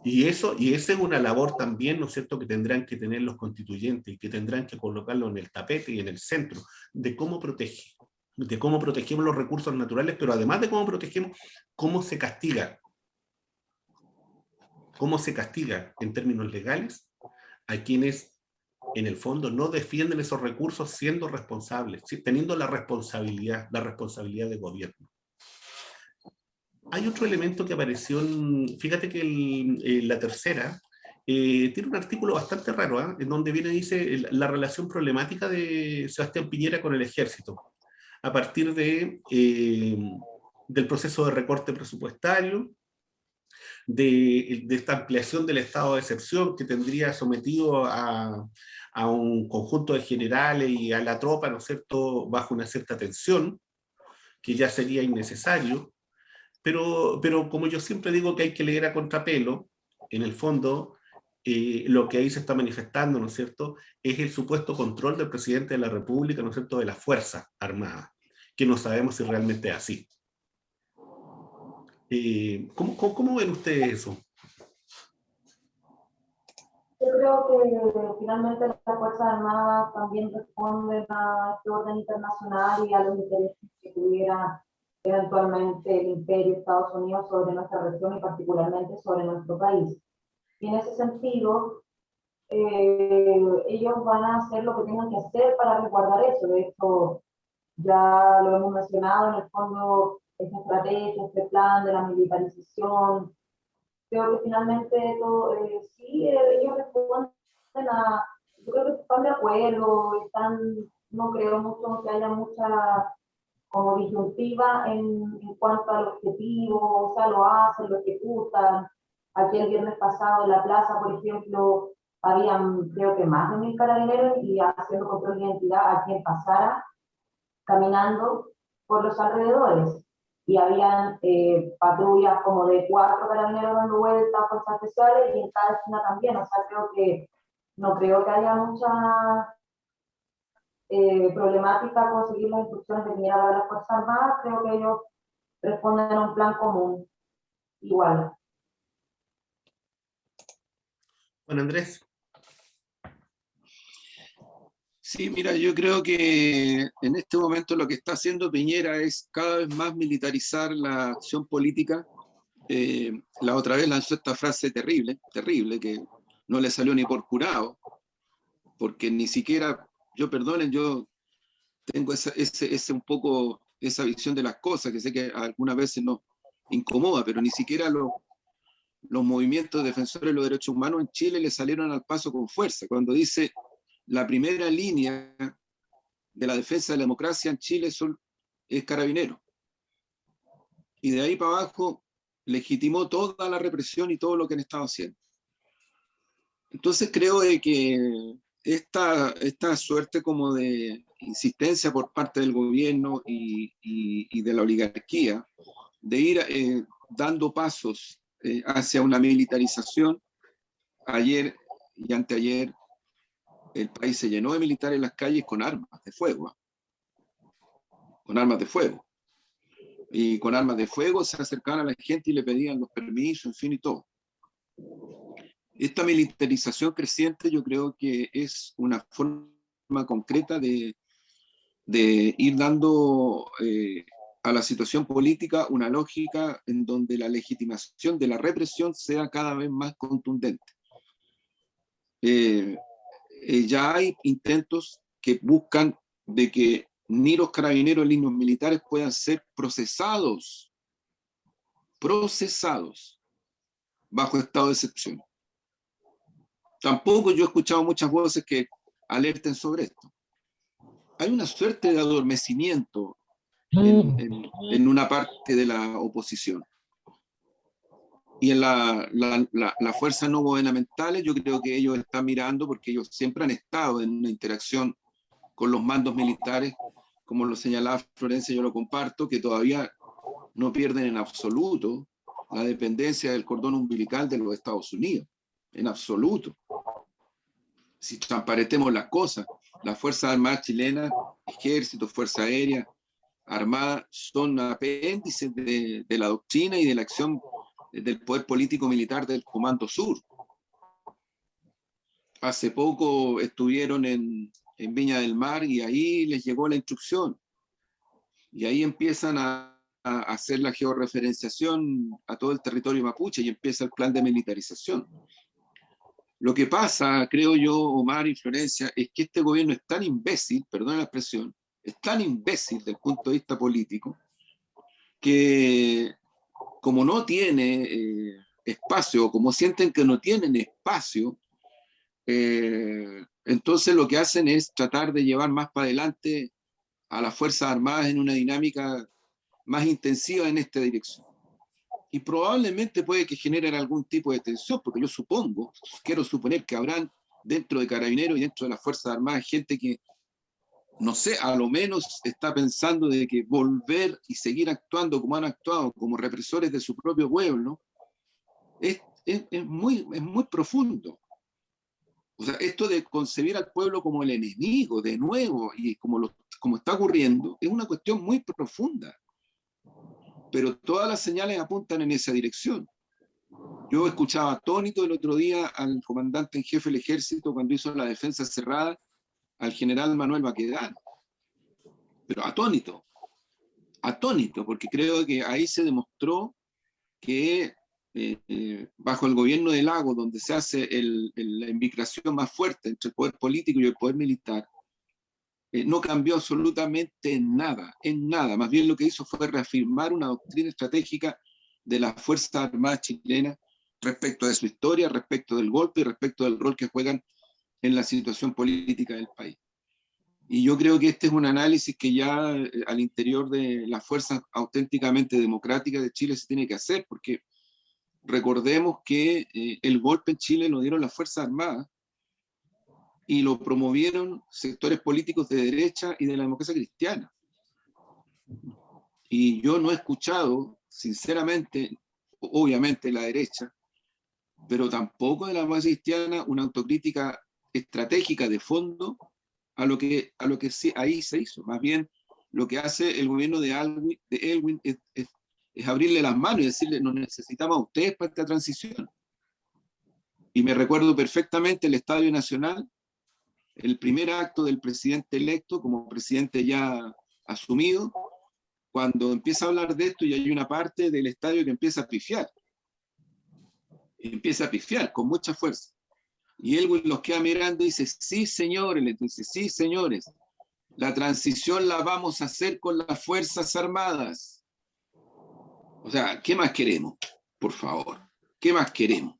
Y esa es una labor también, ¿no es cierto?, que tendrán que tener los constituyentes y que tendrán que colocarlo en el tapete y en el centro de cómo protegemos los recursos naturales, pero además de cómo protegemos, cómo se castiga. cómo se castiga en términos legales a quienes en el fondo no defienden esos recursos siendo responsables, teniendo la responsabilidad de gobierno. Hay otro elemento que apareció, fíjate que la tercera tiene un artículo bastante raro, ¿eh? En donde viene, dice, la relación problemática de Sebastián Piñera con el ejército, a partir del proceso de recorte presupuestario, de esta ampliación del estado de excepción que tendría sometido a un conjunto de generales y a la tropa, ¿no es cierto?, bajo una cierta tensión, que ya sería innecesario, pero como yo siempre digo que hay que leer a contrapelo, en el fondo, lo que ahí se está manifestando, ¿no es cierto?, es el supuesto control del presidente de la República, ¿no es cierto?, de las Fuerzas Armadas, que no sabemos si realmente es así. ¿Cómo ven ustedes eso? Yo creo que finalmente las Fuerzas Armadas también responden a este orden internacional y a los intereses que tuviera eventualmente el imperio Estados Unidos sobre nuestra región y particularmente sobre nuestro país. Y en ese sentido, ellos van a hacer lo que tengan que hacer para resguardar eso. De hecho, ya lo hemos mencionado, en el fondo, esta estrategia, este plan de la militarización. Creo que finalmente todo, sí, ellos responden a, yo creo que están de acuerdo, no creo mucho que haya mucha como disyuntiva en cuanto al objetivo, o sea, lo hacen, lo ejecutan. Aquí el viernes pasado en la plaza, por ejemplo, habían creo que más de 1000 carabineros y haciendo control de identidad a quien pasara caminando por los alrededores. Y habían patrullas como de 4 carabineros dando vueltas, fuerzas especiales, y en cada esquina también. O sea, no creo que haya mucha problemática conseguir las instrucciones de Piñera para las Fuerzas Armadas. Creo que ellos responden a un plan común, igual. Juan Andrés. Sí, mira, yo creo que en este momento lo que está haciendo Piñera es cada vez más militarizar la acción política. La otra vez lanzó esta frase terrible, que no le salió ni por jurado, porque ni siquiera, yo tengo un poco esa visión de las cosas, que sé que algunas veces nos incomoda, pero ni siquiera los movimientos defensores de los derechos humanos en Chile le salieron al paso con fuerza. Cuando dice la primera línea de la defensa de la democracia en Chile es Carabineros. Y de ahí para abajo legitimó toda la represión y todo lo que han estado haciendo. Entonces creo que esta suerte como de insistencia por parte del gobierno y de la oligarquía de ir dando pasos hacia una militarización. Ayer y anteayer el país se llenó de militares en las calles con armas de fuego. Con armas de fuego. Y con armas de fuego se acercaban a la gente y le pedían los permisos, en fin, y todo. Esta militarización creciente yo creo que es una forma concreta de ir dando a la situación política una lógica en donde la legitimación de la represión sea cada vez más contundente. Ya hay intentos que buscan de que ni los carabineros ni los militares puedan ser procesados bajo estado de excepción. Tampoco yo he escuchado muchas voces que alerten sobre esto. Hay una suerte de adormecimiento en una parte de la oposición. Y en las fuerzas no gubernamentales, yo creo que ellos están mirando, porque ellos siempre han estado en una interacción con los mandos militares, como lo señalaba Florencia, yo lo comparto, que todavía no pierden en absoluto la dependencia del cordón umbilical de los Estados Unidos, en absoluto. Si transparetemos las cosas, las Fuerzas Armadas chilenas, Ejército, Fuerza Aérea, Armada, son apéndices de la doctrina y de la acción del poder político militar del Comando Sur. Hace poco estuvieron en Viña del Mar y ahí les llegó la instrucción. Y ahí empiezan a a hacer la georreferenciación a todo el territorio mapuche y empieza el plan de militarización. Lo que pasa, creo yo, Omar y Florencia, es que este gobierno es tan imbécil, perdón la expresión, es tan imbécil desde el punto de vista político, que como no tiene espacio, o como sienten que no tienen espacio, entonces lo que hacen es tratar de llevar más para adelante a las Fuerzas Armadas en una dinámica más intensiva en esta dirección. Y probablemente puede que generen algún tipo de tensión, porque yo supongo, quiero suponer que habrán dentro de Carabineros y dentro de las Fuerzas Armadas gente que, no sé, a lo menos está pensando de que volver y seguir actuando como han actuado, como represores de su propio pueblo, es muy profundo. O sea, esto de concebir al pueblo como el enemigo de nuevo y como está ocurriendo, es una cuestión muy profunda. Pero todas las señales apuntan en esa dirección. Yo escuchaba atónito el otro día al comandante en jefe del ejército cuando hizo la defensa cerrada al general Manuel Baquedano. Pero atónito, porque creo que ahí se demostró que bajo el gobierno de Lagos, donde se hace la inmigración más fuerte entre el poder político y el poder militar, no cambió absolutamente nada, en nada. Más bien lo que hizo fue reafirmar una doctrina estratégica de las Fuerzas Armadas chilenas respecto de su historia, respecto del golpe y respecto del rol que juegan en la situación política del país. Y yo creo que este es un análisis que ya al interior de las fuerzas auténticamente democráticas de Chile se tiene que hacer, porque recordemos que el golpe en Chile lo dieron las Fuerzas Armadas y lo promovieron sectores políticos de derecha y de la democracia cristiana. Y yo no he escuchado, sinceramente, obviamente la derecha, pero tampoco de la democracia cristiana, una autocrítica estratégica de fondo a lo que sí, ahí se hizo. Más bien, lo que hace el gobierno de Elwin es abrirle las manos y decirle, nos necesitamos a ustedes para esta transición. Y me recuerdo perfectamente el Estadio Nacional, el primer acto del presidente electo, como presidente ya asumido, cuando empieza a hablar de esto y hay una parte del estadio que empieza a pifiar. Empieza a pifiar con mucha fuerza. Y él los queda mirando y dice, sí señores, les dice, sí señores, la transición la vamos a hacer con las Fuerzas Armadas. O sea, ¿qué más queremos? Por favor, ¿qué más queremos?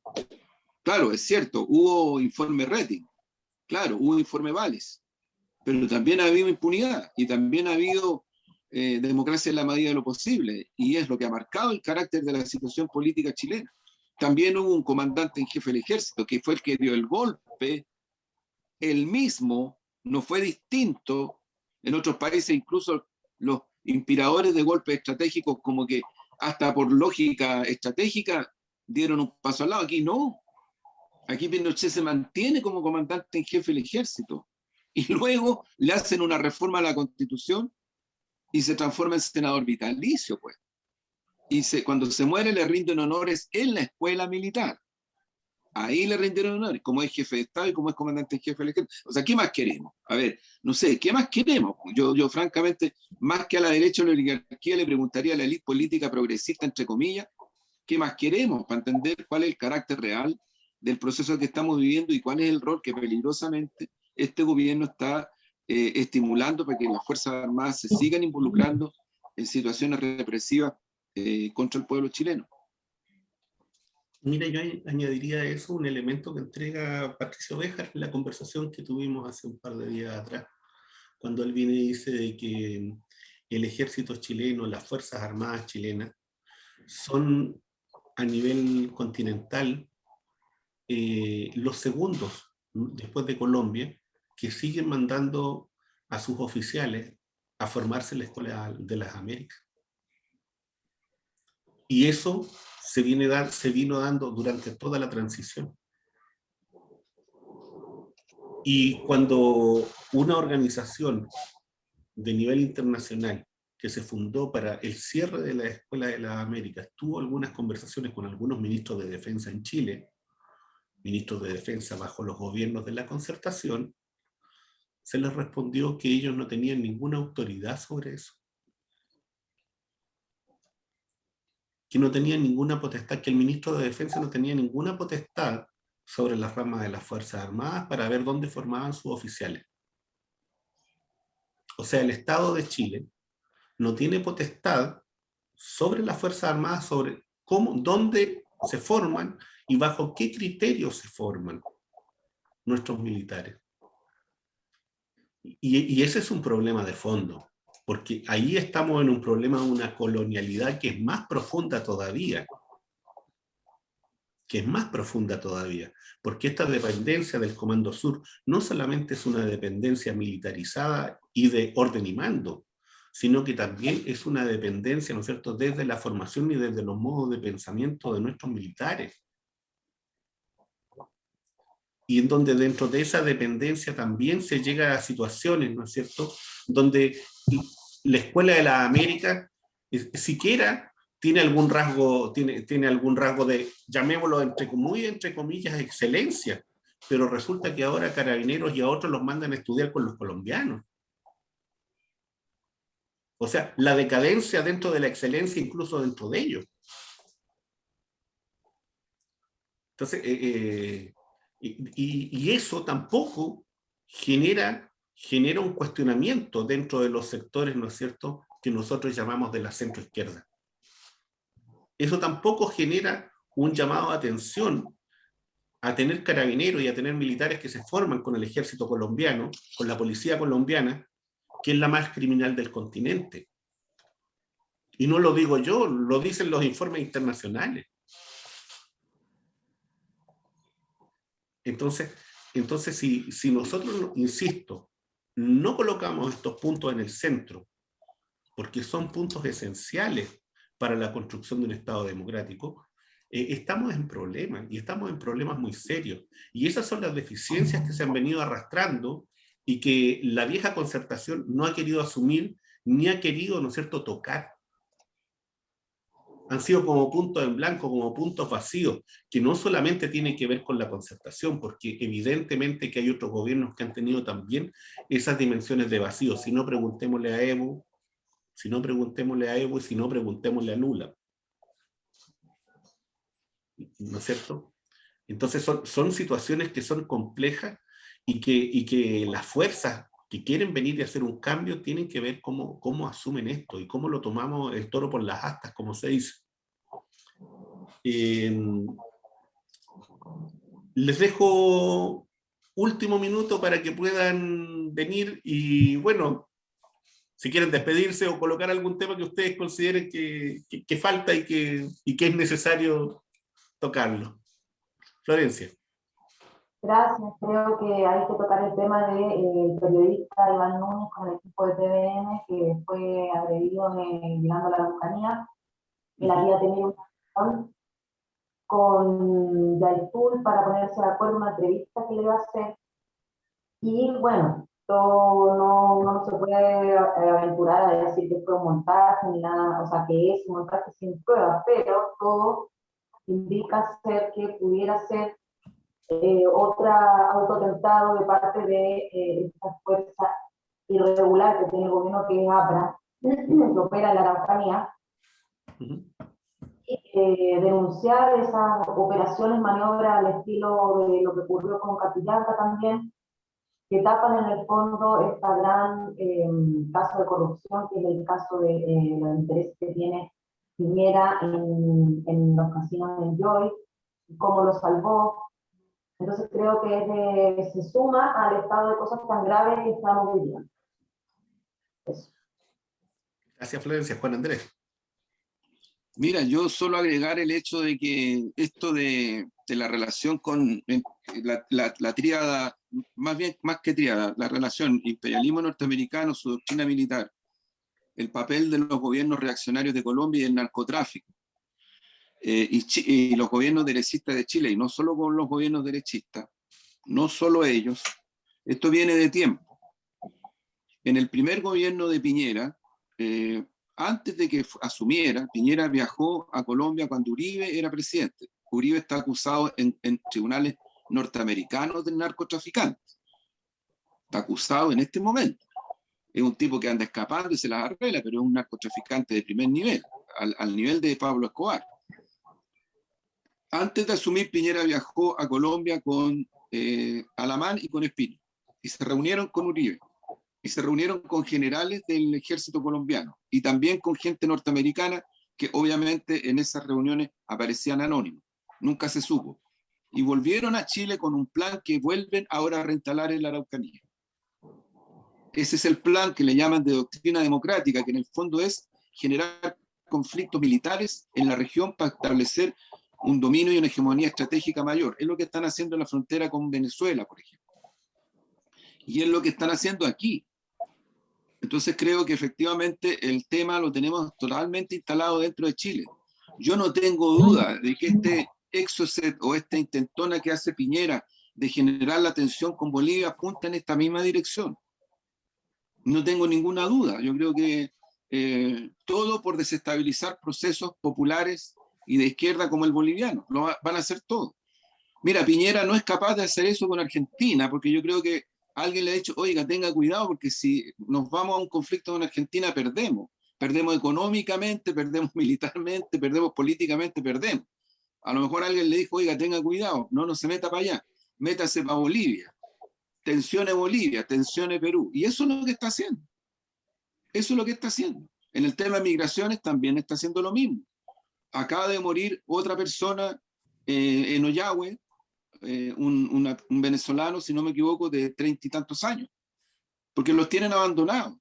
Claro, es cierto, hubo informe Rating, claro, hubo informe Vales, pero también ha habido impunidad y también ha habido democracia en la medida de lo posible, y es lo que ha marcado el carácter de la situación política chilena. También hubo un comandante en jefe del ejército, que fue el que dio el golpe, el mismo, no fue distinto. En otros países incluso los inspiradores de golpes estratégicos, como que hasta por lógica estratégica, dieron un paso al lado. Aquí no. Aquí Pinochet se mantiene como comandante en jefe del ejército. Y luego le hacen una reforma a la Constitución y se transforma en senador vitalicio, pues. Y cuando se muere le rinden honores en la escuela militar. Ahí le rindieron honores, como es jefe de Estado y como es comandante en jefe del ejército. O sea, ¿qué más queremos? A ver, no sé, ¿qué más queremos? Yo francamente, más que a la derecha o la oligarquía, le preguntaría a la élite política progresista, entre comillas, ¿qué más queremos? Para entender cuál es el carácter real del proceso que estamos viviendo y cuál es el rol que peligrosamente este gobierno está estimulando para que las Fuerzas Armadas se sigan involucrando en situaciones represivas contra el pueblo chileno. Mira, yo añadiría a eso un elemento que entrega Patricio Béjar en la conversación que tuvimos hace un par de días atrás, cuando él viene y dice de que el ejército chileno, las Fuerzas Armadas chilenas, son a nivel continental los segundos, después de Colombia, que siguen mandando a sus oficiales a formarse en la Escuela de las Américas. Y eso se vino dando durante toda la transición. Y cuando una organización de nivel internacional que se fundó para el cierre de la Escuela de las Américas tuvo algunas conversaciones con algunos ministros de defensa en Chile, ministros de defensa bajo los gobiernos de la Concertación, se les respondió que ellos no tenían ninguna autoridad sobre eso. que no tenía ninguna potestad, que el ministro de Defensa no tenía ninguna potestad sobre las ramas de las Fuerzas Armadas para ver dónde formaban sus oficiales. O sea, el Estado de Chile no tiene potestad sobre las Fuerzas Armadas, sobre cómo, dónde se forman y bajo qué criterios se forman nuestros militares. Y ese es un problema de fondo, porque ahí estamos en un problema de una colonialidad que es más profunda todavía, porque esta dependencia del Comando Sur no solamente es una dependencia militarizada y de orden y mando, sino que también es una dependencia, ¿no es cierto?, desde la formación y desde los modos de pensamiento de nuestros militares. Y en donde dentro de esa dependencia también se llega a situaciones, ¿no es cierto?, donde la Escuela de las Américas siquiera tiene algún rasgo, tiene algún rasgo de, llamémoslo muy entre comillas, excelencia, pero resulta que ahora Carabineros y a otros los mandan a estudiar con los colombianos. O sea, la decadencia dentro de la excelencia, incluso dentro de ellos. Entonces, y eso tampoco genera un cuestionamiento dentro de los sectores, ¿no es cierto?, que nosotros llamamos de la centroizquierda. Eso tampoco genera un llamado de atención a tener carabineros y a tener militares que se forman con el ejército colombiano, con la policía colombiana, que es la más criminal del continente. Y no lo digo yo, lo dicen los informes internacionales. Entonces si nosotros, insisto, no colocamos estos puntos en el centro, porque son puntos esenciales para la construcción de un Estado democrático, estamos en problemas, y estamos en problemas muy serios. Y esas son las deficiencias que se han venido arrastrando y que la vieja concertación no ha querido asumir, ni ha querido, ¿no es cierto?, tocar. Han sido como puntos en blanco, como puntos vacíos, que no solamente tienen que ver con la concertación, porque evidentemente que hay otros gobiernos que han tenido también esas dimensiones de vacío. Si no, preguntémosle a Evo, y si no, preguntémosle a Lula. ¿No es cierto? Entonces son situaciones que son complejas y que las fuerzas que quieren venir y hacer un cambio tienen que ver cómo asumen esto y cómo lo tomamos el toro por las astas, como se dice. Les dejo último minuto para que puedan venir y, bueno, si quieren despedirse o colocar algún tema que ustedes consideren que falta y que es necesario tocarlo. Florencia. Gracias. Creo que hay que tocar el tema del periodista Iván Núñez con el equipo de TVN, que fue agredido llegando a la Araucanía. Él había tenido una reunión con Yaitul para ponerse de acuerdo en una entrevista que le iba a hacer. Y bueno, todo no se puede aventurar a decir que fue un montaje ni nada, o sea, que es un montaje sin pruebas, pero todo indica ser que pudiera ser otra autotentado de parte de esta fuerza irregular que tiene el gobierno, que es APRA, que opera en la Araucanía, y denunciar esas operaciones, maniobras al estilo de lo que ocurrió con Catrillanca también, que tapan en el fondo este gran caso de corrupción, que es el caso de los intereses que tiene Piñera en los casinos de Enjoy, cómo lo salvó. Entonces creo que se suma al estado de cosas tan graves que estamos viviendo. Eso. Gracias, Florencia. Juan Andrés. Mira, yo solo agregar el hecho de que esto de la relación con la tríada, más que tríada, la relación imperialismo norteamericano, su doctrina militar, el papel de los gobiernos reaccionarios de Colombia y el narcotráfico, y los gobiernos derechistas de Chile, y no solo con los gobiernos derechistas, no solo ellos, esto viene de tiempo. En el primer gobierno de Piñera, antes de que asumiera, Piñera viajó a Colombia cuando Uribe era presidente. Uribe está acusado en tribunales norteamericanos de narcotraficante. Está acusado en este momento. Es un tipo que anda escapando y se las arregla, pero es un narcotraficante de primer nivel. al nivel de Pablo Escobar. Antes de asumir, Piñera viajó a Colombia con Alamán y con Espino, y se reunieron con Uribe, y se reunieron con generales del ejército colombiano, y también con gente norteamericana, que obviamente en esas reuniones aparecían anónimos, nunca se supo. Y volvieron a Chile con un plan que vuelven ahora a reinstalar en la Araucanía. Ese es el plan que le llaman de doctrina democrática, que en el fondo es generar conflictos militares en la región para establecer un dominio y una hegemonía estratégica mayor. Es lo que están haciendo en la frontera con Venezuela, por ejemplo. Y es lo que están haciendo aquí. Entonces creo que efectivamente el tema lo tenemos totalmente instalado dentro de Chile. Yo no tengo duda de que este exocet o esta intentona que hace Piñera de generar la tensión con Bolivia apunta en esta misma dirección. No tengo ninguna duda. Yo creo que todo por desestabilizar procesos populares y de izquierda como el boliviano. Van a hacer todo. Mira, Piñera no es capaz de hacer eso con Argentina, porque yo creo que alguien le ha dicho, oiga, tenga cuidado, porque si nos vamos a un conflicto con Argentina, perdemos. Perdemos económicamente, perdemos militarmente, perdemos políticamente, perdemos. A lo mejor alguien le dijo, oiga, tenga cuidado, no se meta para allá, métase para Bolivia. Tensiones Bolivia, tensiones Perú. Y eso es lo que está haciendo. Eso es lo que está haciendo. En el tema de migraciones también está haciendo lo mismo. Acaba de morir otra persona en Ollagüe, un venezolano, si no me equivoco, de 30 y tantos años, porque los tienen abandonados,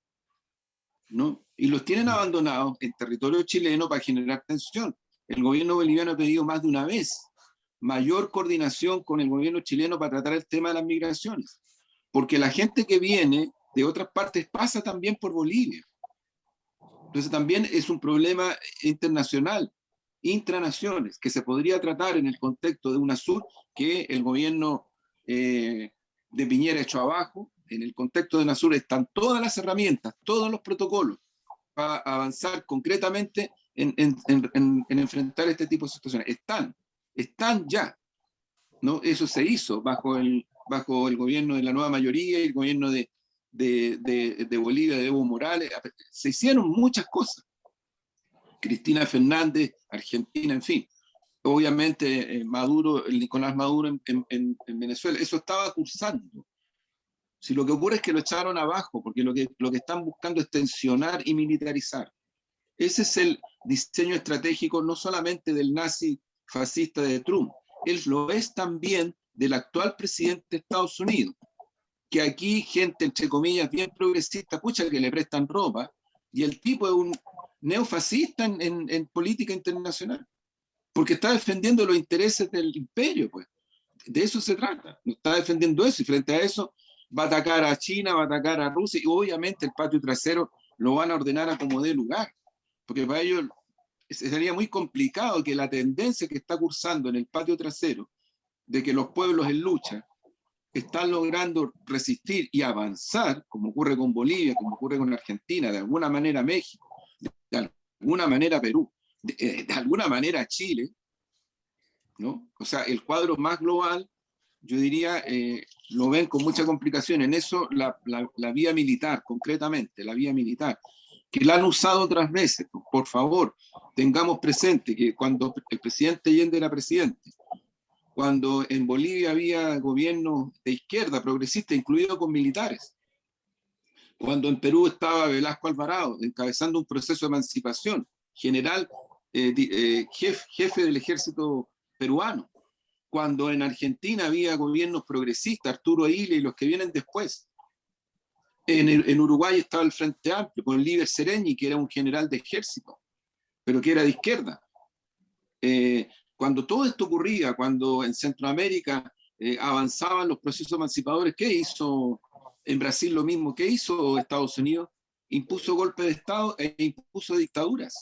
¿no? Y los tienen abandonados en territorio chileno para generar tensión. El gobierno boliviano ha pedido más de una vez mayor coordinación con el gobierno chileno para tratar el tema de las migraciones, porque la gente que viene de otras partes pasa también por Bolivia. Entonces también es un problema internacional, intranaciones, que se podría tratar en el contexto de UNASUR, que el gobierno de Piñera echó abajo. En el contexto de UNASUR están todas las herramientas, todos los protocolos para avanzar concretamente en enfrentar este tipo de situaciones. Están ya, ¿no? Eso se hizo bajo el gobierno de la nueva mayoría y el gobierno de Bolivia, de Evo Morales. Se hicieron muchas cosas. Cristina Fernández, Argentina, en fin. Obviamente Maduro, Nicolás Maduro en Venezuela, eso estaba cursando. Si lo que ocurre es que lo echaron abajo, porque lo que están buscando es tensionar y militarizar. Ese es el diseño estratégico no solamente del nazi fascista de Trump, él lo es también del actual presidente de Estados Unidos, que aquí gente, entre comillas, bien progresista, pucha, que le prestan ropa, y el tipo es un neofascista en política internacional, porque está defendiendo los intereses del imperio, pues. De eso se trata, no está defendiendo eso, y frente a eso va a atacar a China, va a atacar a Rusia, y obviamente el patio trasero lo van a ordenar a como dé lugar, porque para ellos sería muy complicado que la tendencia que está cursando en el patio trasero, de que los pueblos en lucha están logrando resistir y avanzar, como ocurre con Bolivia, como ocurre con Argentina, de alguna manera México, de alguna manera Perú, de alguna manera Chile, ¿no? O sea, el cuadro más global, yo diría, lo ven con mucha complicación. En eso la vía militar, concretamente, la vía militar, que la han usado otras veces. Por favor, tengamos presente que cuando el presidente Allende era presidente, cuando en Bolivia había gobierno de izquierda, progresista, incluido con militares, cuando en Perú estaba Velasco Alvarado encabezando un proceso de emancipación, general, jefe del ejército peruano, cuando en Argentina había gobiernos progresistas, Arturo Illia y los que vienen después. En Uruguay estaba el Frente Amplio, con Líder Sereñi, que era un general de ejército, pero que era de izquierda. Cuando todo esto ocurría, cuando en Centroamérica avanzaban los procesos emancipadores, ¿qué hizo en Brasil lo mismo? ¿Qué hizo Estados Unidos? Impuso golpe de Estado e impuso dictaduras.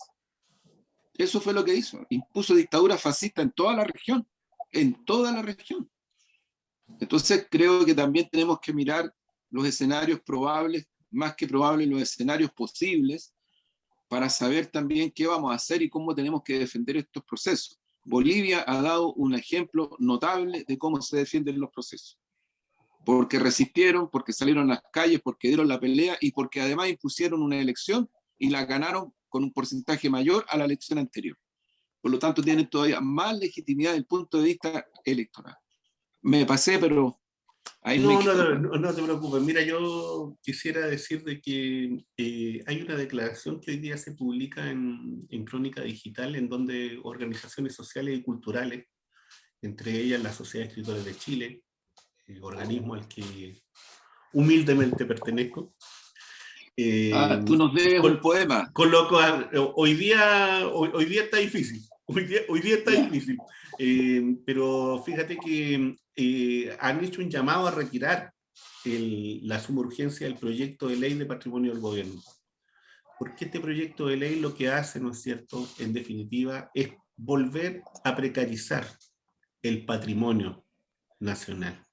Eso fue lo que hizo. Impuso dictadura fascista en toda la región. En toda la región. Entonces creo que también tenemos que mirar los escenarios probables, más que probables, los escenarios posibles, para saber también qué vamos a hacer y cómo tenemos que defender estos procesos. Bolivia ha dado un ejemplo notable de cómo se defienden los procesos. Porque resistieron, porque salieron a las calles, porque dieron la pelea y porque además impusieron una elección y la ganaron con un porcentaje mayor a la elección anterior. Por lo tanto, tienen todavía más legitimidad desde el punto de vista electoral. Me pasé, pero ahí me No, quedo. no te preocupes. Mira, yo quisiera decir de que hay una declaración que hoy día se publica en Crónica Digital, en donde organizaciones sociales y culturales, entre ellas la Sociedad de Escritores de Chile, el organismo al que humildemente pertenezco. Tú nos debes un poema. Hoy día está difícil. Hoy día está difícil. Pero fíjate que han hecho un llamado a retirar la suma urgencia del proyecto de ley de patrimonio del gobierno. Porque este proyecto de ley lo que hace, ¿no es cierto?, en definitiva, es volver a precarizar el patrimonio nacional.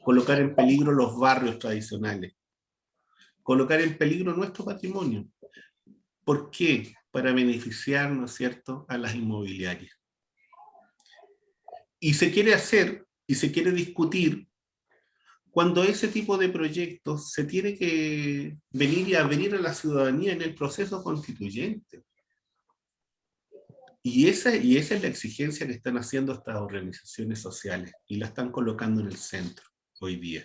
Colocar en peligro los barrios tradicionales. Colocar en peligro nuestro patrimonio. ¿Por qué? Para beneficiar, ¿no es cierto?, a las inmobiliarias. Y se quiere hacer, y se quiere discutir, cuando ese tipo de proyectos se tiene que venir y adherir a la ciudadanía en el proceso constituyente. Y esa es la exigencia que están haciendo estas organizaciones sociales, y la están colocando en el centro hoy día.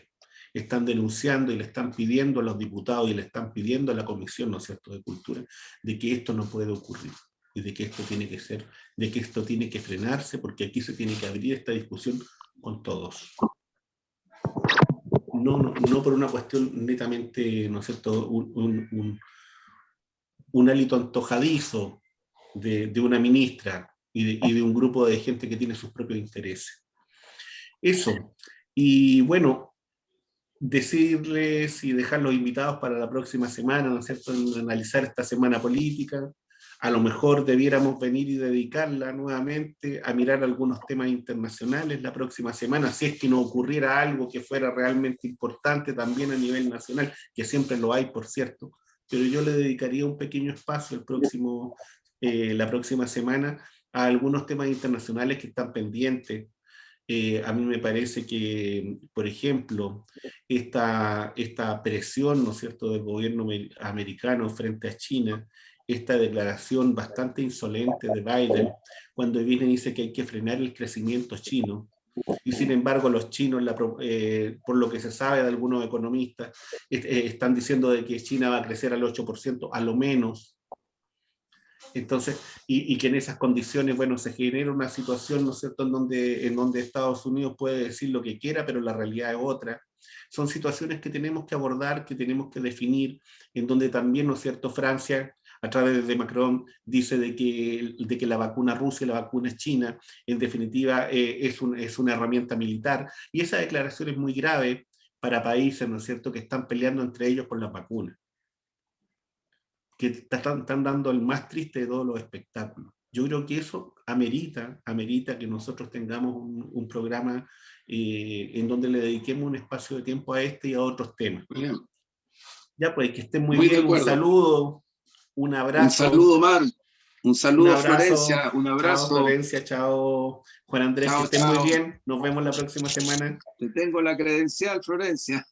Están denunciando y le están pidiendo a los diputados y le están pidiendo a la Comisión, ¿no es cierto?, de Cultura, de que esto no puede ocurrir, y de que esto tiene que ser, de que esto tiene que frenarse, porque aquí se tiene que abrir esta discusión con todos. No por una cuestión netamente, ¿no es cierto?, un hálito antojadizo de una ministra y de un grupo de gente que tiene sus propios intereses. Eso. Y bueno, decirles y dejarlos invitados para la próxima semana, ¿no es cierto?, en analizar esta semana política. A lo mejor debiéramos venir y dedicarla nuevamente a mirar algunos temas internacionales la próxima semana, si es que no ocurriera algo que fuera realmente importante también a nivel nacional, que siempre lo hay, por cierto, pero yo le dedicaría un pequeño espacio la próxima semana a algunos temas internacionales que están pendientes. A mí me parece que, por ejemplo, esta presión, ¿no es cierto?, del gobierno americano frente a China, esta declaración bastante insolente de Biden, cuando viene y dice que hay que frenar el crecimiento chino, y sin embargo los chinos, por lo que se sabe de algunos economistas, están diciendo de que China va a crecer al 8%, a lo menos. Entonces, y que en esas condiciones, bueno, se genera una situación, ¿no es cierto?, en donde Estados Unidos puede decir lo que quiera, pero la realidad es otra. Son situaciones que tenemos que abordar, que tenemos que definir, en donde también, ¿no es cierto?, Francia, a través de Macron, dice de que la vacuna rusa y la vacuna china, en definitiva, es una herramienta militar. Y esa declaración es muy grave para países, ¿no es cierto?, que están peleando entre ellos por las vacunas, que están dando el más triste de todos los espectáculos. Yo creo que eso amerita que nosotros tengamos un programa en donde le dediquemos un espacio de tiempo a este y a otros temas. Bien. Ya pues, que estén muy Muy bien, de un acuerdo. saludo, un abrazo. Un saludo, Mar. Un saludo, Un abrazo. Florencia. Un Chao, abrazo. Florencia, chao, Juan Andrés, Chao, que estén chao. muy bien. Nos vemos la próxima semana. Te tengo la credencial, Florencia.